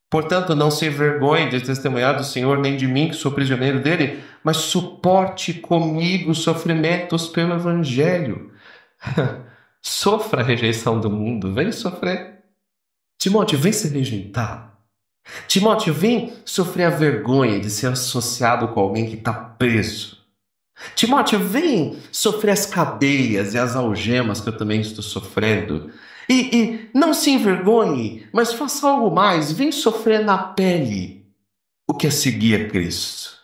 Portanto, não se envergonhe de testemunhar do Senhor, nem de mim, que sou prisioneiro dele, mas suporte comigo os sofrimentos pelo Evangelho. Sofra a rejeição do mundo, vem sofrer. Timóteo, vem ser rejeitado. Timóteo, vem sofrer a vergonha de ser associado com alguém que está preso. Timóteo, vem sofrer as cadeias e as algemas que eu também estou sofrendo. E não se envergonhe, mas faça algo mais. Vem sofrer na pele o que é seguir a Cristo.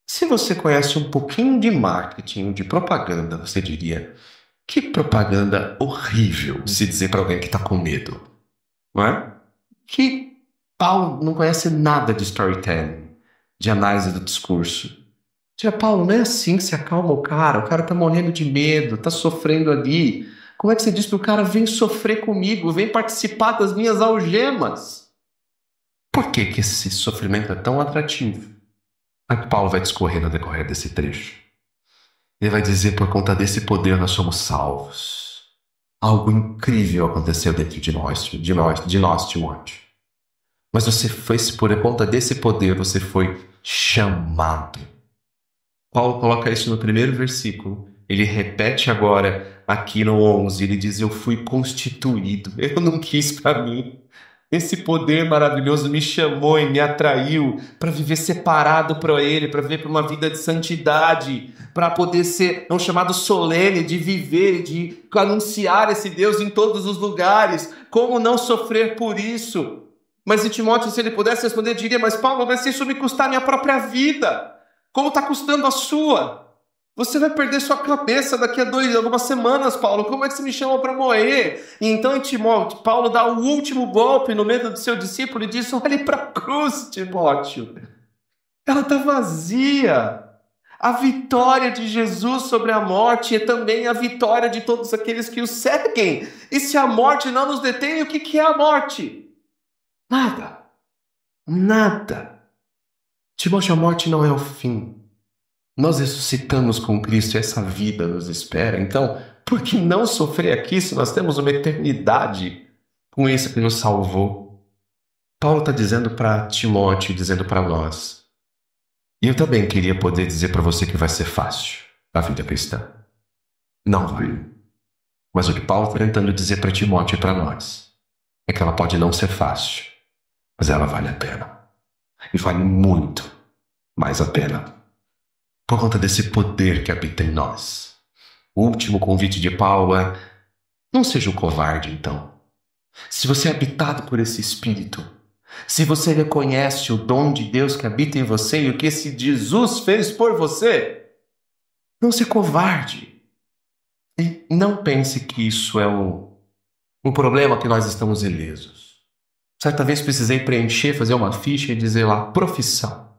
Se você conhece um pouquinho de marketing, de propaganda, você diria, que propaganda horrível de se dizer para alguém que está com medo. Não é? Que Paulo não conhece nada de storytelling, de análise do discurso. Tia Paulo, não é assim que se acalma o cara tá morrendo de medo, tá sofrendo ali. Como é que você diz pro cara, vem sofrer comigo, vem participar das minhas algemas? Por que que esse sofrimento é tão atrativo? Aí Paulo vai discorrer no decorrer desse trecho. Ele vai dizer, por conta desse poder nós somos salvos. Algo incrível aconteceu dentro de nós, Timóteo. Mas você foi, por conta desse poder, você foi chamado. Paulo coloca isso no primeiro versículo. Ele repete agora aqui no 11. Ele diz, eu fui constituído. Eu não quis para mim. Esse poder maravilhoso me chamou e me atraiu para viver separado para Ele, para viver para uma vida de santidade, para poder ser um chamado solene de viver, de anunciar esse Deus em todos os lugares. Como não sofrer por isso? Mas se Timóteo, se ele pudesse responder, diria, mas Paulo, mas se isso me custar minha própria vida, como está custando a sua? Você vai perder sua cabeça daqui a algumas semanas, Paulo. Como é que você me chama para morrer? E então Timóteo, Paulo dá o último golpe no meio do seu discípulo e diz, olhe para a cruz, Timóteo. Ela está vazia. A vitória de Jesus sobre a morte é também a vitória de todos aqueles que o seguem. E se a morte não nos detém, o que é a morte? Nada. Nada. Timóteo, a morte não é o fim. Nós ressuscitamos com Cristo e essa vida nos espera. Então, por que não sofrer aqui se nós temos uma eternidade com isso que nos salvou? Paulo está dizendo para Timóteo, dizendo para nós. E eu também queria poder dizer para você que vai ser fácil a vida cristã. Não vai. Mas o que Paulo está tentando dizer para Timóteo e para nós é que ela pode não ser fácil, mas ela vale a pena. E vale muito mais a pena. Por conta desse poder que habita em nós. O último convite de Paulo é, não seja um covarde, então. Se você é habitado por esse Espírito, se você reconhece o dom de Deus que habita em você e o que esse Jesus fez por você, não se covarde. E não pense que isso é um problema que nós estamos ilesos. Certa vez precisei preencher, fazer uma ficha e dizer lá, profissão.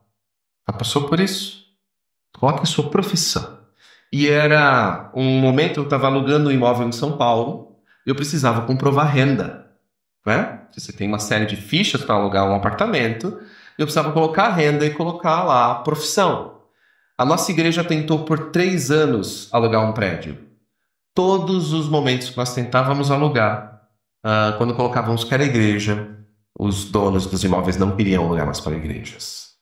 Já passou por isso? Coloque a sua profissão. E era um momento, eu estava alugando um imóvel em São Paulo, e eu precisava comprovar renda. Né? Você tem uma série de fichas para alugar um apartamento, eu precisava colocar a renda e colocar lá a profissão. A nossa igreja tentou por 3 anos alugar um prédio. Todos os momentos que nós tentávamos alugar, quando colocávamos que era igreja, os donos dos imóveis não queriam alugar mais para igrejas.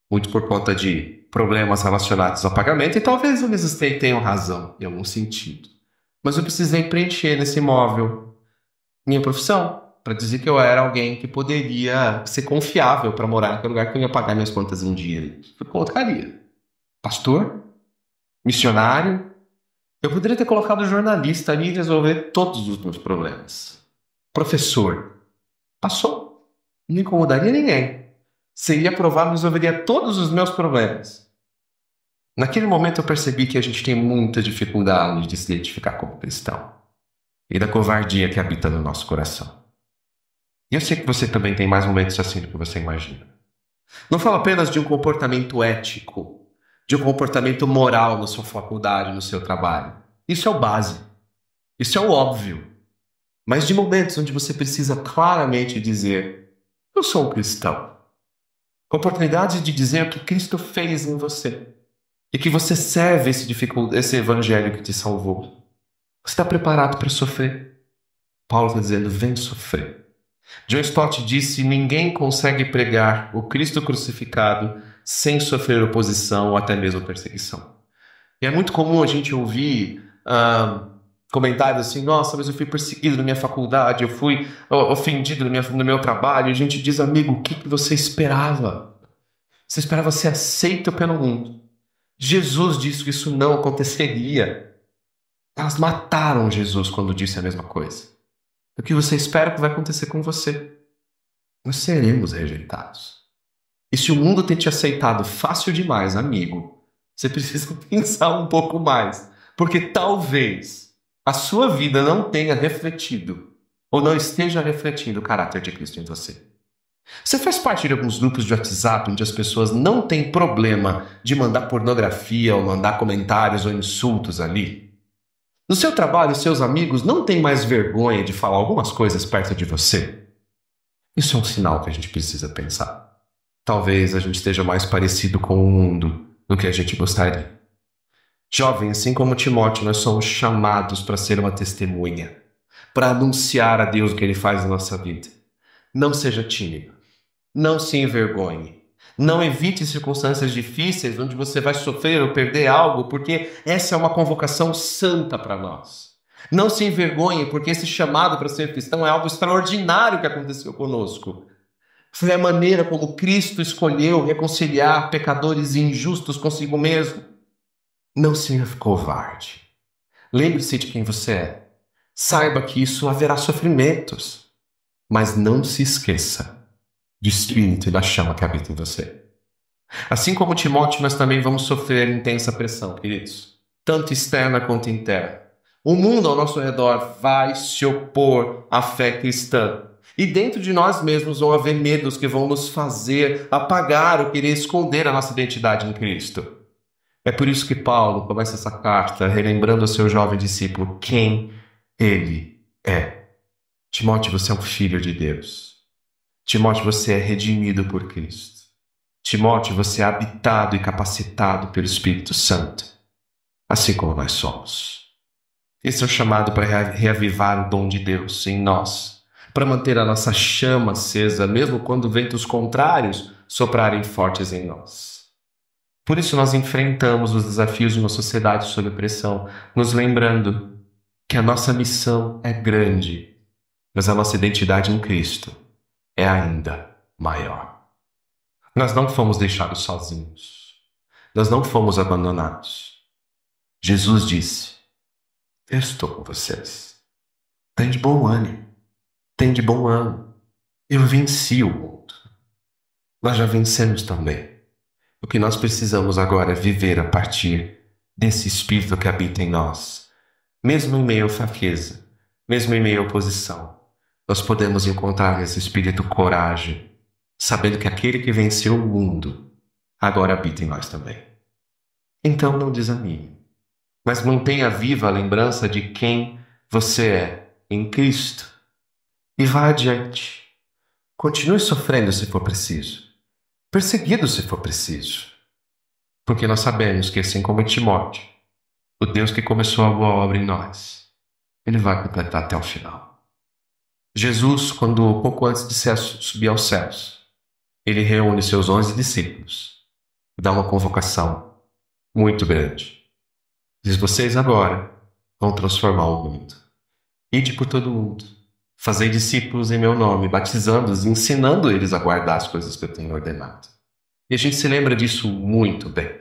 Muito por conta de problemas relacionados ao pagamento, e talvez eles tenham razão em algum sentido. Mas eu precisei preencher nesse imóvel minha profissão, para dizer que eu era alguém que poderia ser confiável para morar naquele lugar, que eu ia pagar minhas contas em dia. Eu colocaria pastor, missionário. Eu poderia ter colocado jornalista ali e resolver todos os meus problemas. Professor. Passou. Não incomodaria ninguém. Seria provável, resolveria todos os meus problemas. Naquele momento eu percebi que a gente tem muita dificuldade de se identificar como cristão. E da covardia que habita no nosso coração. E eu sei que você também tem mais momentos assim do que você imagina. Não falo apenas de um comportamento ético, de um comportamento moral na sua faculdade, no seu trabalho. Isso é o básico. Isso é o óbvio. Mas de momentos onde você precisa claramente dizer: eu sou um cristão. Oportunidade de dizer o que Cristo fez em você. E que você serve esse evangelho que te salvou. Você está preparado para sofrer? Paulo está dizendo: vem sofrer. John Stott disse: ninguém consegue pregar o Cristo crucificado sem sofrer oposição ou até mesmo perseguição. E é muito comum a gente ouvir comentários assim: nossa, mas eu fui perseguido na minha faculdade, eu fui ofendido no meu trabalho. E a gente diz: amigo, o que você esperava? Você esperava ser aceito pelo mundo. Jesus disse que isso não aconteceria. Elas mataram Jesus quando disse a mesma coisa. O que você espera que vai acontecer com você? Nós seremos rejeitados. E se o mundo tem te aceitado fácil demais, amigo, você precisa pensar um pouco mais. Porque talvez a sua vida não tenha refletido ou não esteja refletindo o caráter de Cristo em você. Você faz parte de alguns grupos de WhatsApp onde as pessoas não têm problema de mandar pornografia ou mandar comentários ou insultos ali? No seu trabalho, seus amigos não têm mais vergonha de falar algumas coisas perto de você? Isso é um sinal que a gente precisa pensar. Talvez a gente esteja mais parecido com o mundo do que a gente gostaria. Jovem, assim como Timóteo, nós somos chamados para ser uma testemunha, para anunciar a Deus o que Ele faz na nossa vida. Não seja tímido. Não se envergonhe. Não evite circunstâncias difíceis onde você vai sofrer ou perder algo, porque essa é uma convocação santa para nós. Não se envergonhe, porque esse chamado para ser cristão é algo extraordinário que aconteceu conosco. Foi a maneira como Cristo escolheu reconciliar pecadores injustos consigo mesmo. Não seja covarde. Lembre-se de quem você é. Saiba que isso haverá sofrimentos. Mas não se esqueça do Espírito e da chama que habita em você. Assim como Timóteo, nós também vamos sofrer intensa pressão, queridos. Tanto externa quanto interna. O mundo ao nosso redor vai se opor à fé cristã. E dentro de nós mesmos vão haver medos que vão nos fazer apagar ou querer esconder a nossa identidade em Cristo. É por isso que Paulo começa essa carta relembrando ao seu jovem discípulo quem ele é. Timóteo, você é um filho de Deus. Timóteo, você é redimido por Cristo. Timóteo, você é habitado e capacitado pelo Espírito Santo, assim como nós somos. Esse é o chamado para reavivar o dom de Deus em nós, para manter a nossa chama acesa, mesmo quando ventos contrários soprarem fortes em nós. Por isso nós enfrentamos os desafios de uma sociedade sob pressão, nos lembrando que a nossa missão é grande, mas a nossa identidade em Cristo é ainda maior. Nós não fomos deixados sozinhos. Nós não fomos abandonados. Jesus disse: eu estou com vocês. Tem de bom ânimo. Tem de bom ânimo. Eu venci o mundo. Nós já vencemos também. O que nós precisamos agora é viver a partir desse Espírito que habita em nós. Mesmo em meio à fraqueza, mesmo em meio à oposição, nós podemos encontrar nesse Espírito coragem, sabendo que aquele que venceu o mundo agora habita em nós também. Então não desanime, mas mantenha viva a lembrança de quem você é em Cristo e vá adiante. Continue sofrendo se for preciso, perseguido se for preciso, porque nós sabemos que, assim como em Timóteo, o Deus que começou a boa obra em nós, Ele vai completar até o final. Jesus, quando pouco antes de subir aos céus, Ele reúne seus 11 discípulos e dá uma convocação muito grande. Diz: vocês agora vão transformar o mundo. Ide por todo o mundo, fazei discípulos em meu nome, batizando-os e ensinando eles a guardar as coisas que eu tenho ordenado. E a gente se lembra disso muito bem,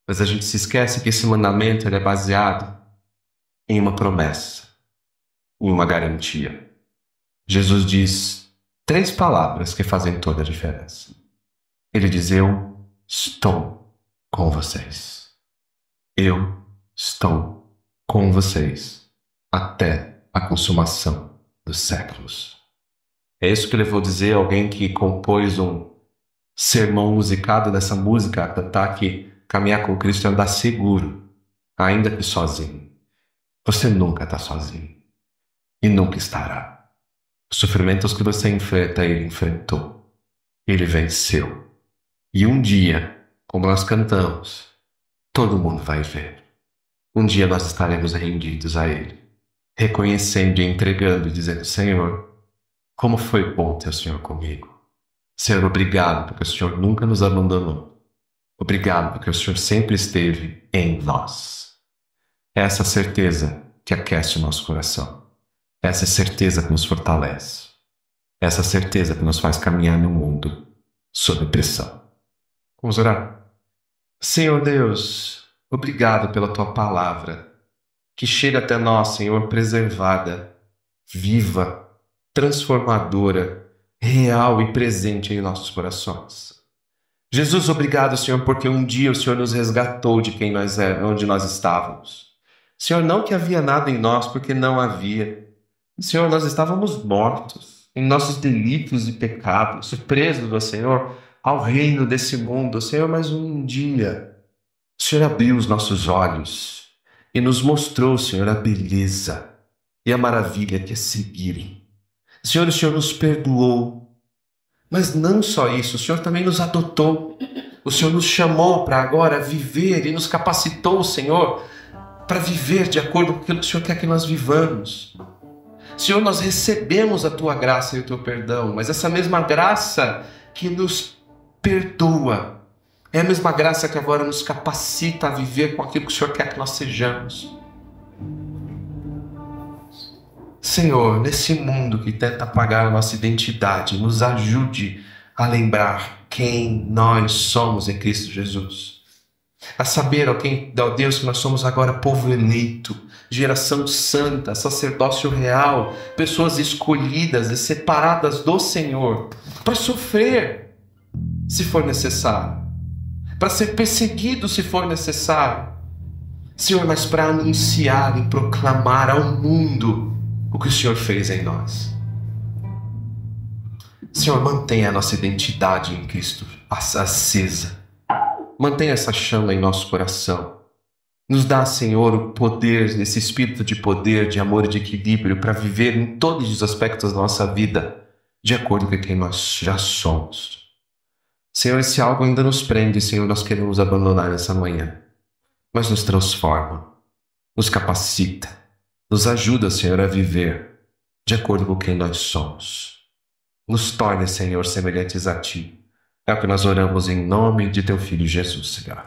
mas a gente se esquece que esse mandamento é baseado em uma promessa, em uma garantia. Jesus diz: 3 palavras que fazem toda a diferença. Ele diz: eu estou com vocês. Eu estou com vocês até a consumação dos séculos. É isso que levou a dizer alguém que compôs um sermão musicado dessa música, a cantar que caminhar com Cristo é andar seguro, ainda que sozinho. Você nunca está sozinho e nunca estará. Os sofrimentos que você enfrenta, ele enfrentou. Ele venceu. E um dia, como nós cantamos, todo mundo vai ver. Um dia nós estaremos rendidos a ele, reconhecendo e entregando, dizendo: Senhor, como foi bom ter o Senhor comigo. Senhor, obrigado porque o Senhor nunca nos abandonou. Obrigado porque o Senhor sempre esteve em nós. É essa certeza que aquece o nosso coração. Essa certeza que nos fortalece. Essa certeza que nos faz caminhar no mundo sob pressão. Vamos orar? Senhor Deus, obrigado pela Tua palavra, que chega até nós, Senhor, preservada, viva, transformadora, real e presente em nossos corações. Jesus, obrigado, Senhor, porque um dia o Senhor nos resgatou de quem nós éramos, onde nós estávamos. Senhor, não que havia nada em nós, porque não havia. Senhor, nós estávamos mortos em nossos delitos e pecados, presos, Senhor, ao reino desse mundo. Senhor, mas um dia o Senhor abriu os nossos olhos e nos mostrou, Senhor, a beleza e a maravilha que é seguir. Senhor, o Senhor nos perdoou, mas não só isso, o Senhor também nos adotou. O Senhor nos chamou para agora viver e nos capacitou, Senhor, para viver de acordo com aquilo que o Senhor quer que nós vivamos. Senhor, nós recebemos a Tua graça e o Teu perdão, mas essa mesma graça que nos perdoa é a mesma graça que agora nos capacita a viver com aquilo que o Senhor quer que nós sejamos. Senhor, nesse mundo que tenta apagar a nossa identidade, nos ajude a lembrar quem nós somos em Cristo Jesus. A saber, ó Deus, que nós somos agora povo eleito, geração santa, sacerdócio real, pessoas escolhidas e separadas do Senhor, para sofrer, se for necessário, para ser perseguido, se for necessário. Senhor, mas para anunciar e proclamar ao mundo o que o Senhor fez em nós. Senhor, mantenha a nossa identidade em Cristo acesa. Mantenha essa chama em nosso coração. Nos dá, Senhor, o poder, esse espírito de poder, de amor e de equilíbrio para viver em todos os aspectos da nossa vida de acordo com quem nós já somos. Senhor, esse algo ainda nos prende, Senhor, nós queremos abandonar nessa manhã. Mas nos transforma, nos capacita, nos ajuda, Senhor, a viver de acordo com quem nós somos. Nos torne, Senhor, semelhantes a Ti. É o que nós oramos em nome de Teu Filho Jesus, Senhor.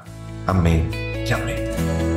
Amém e amém.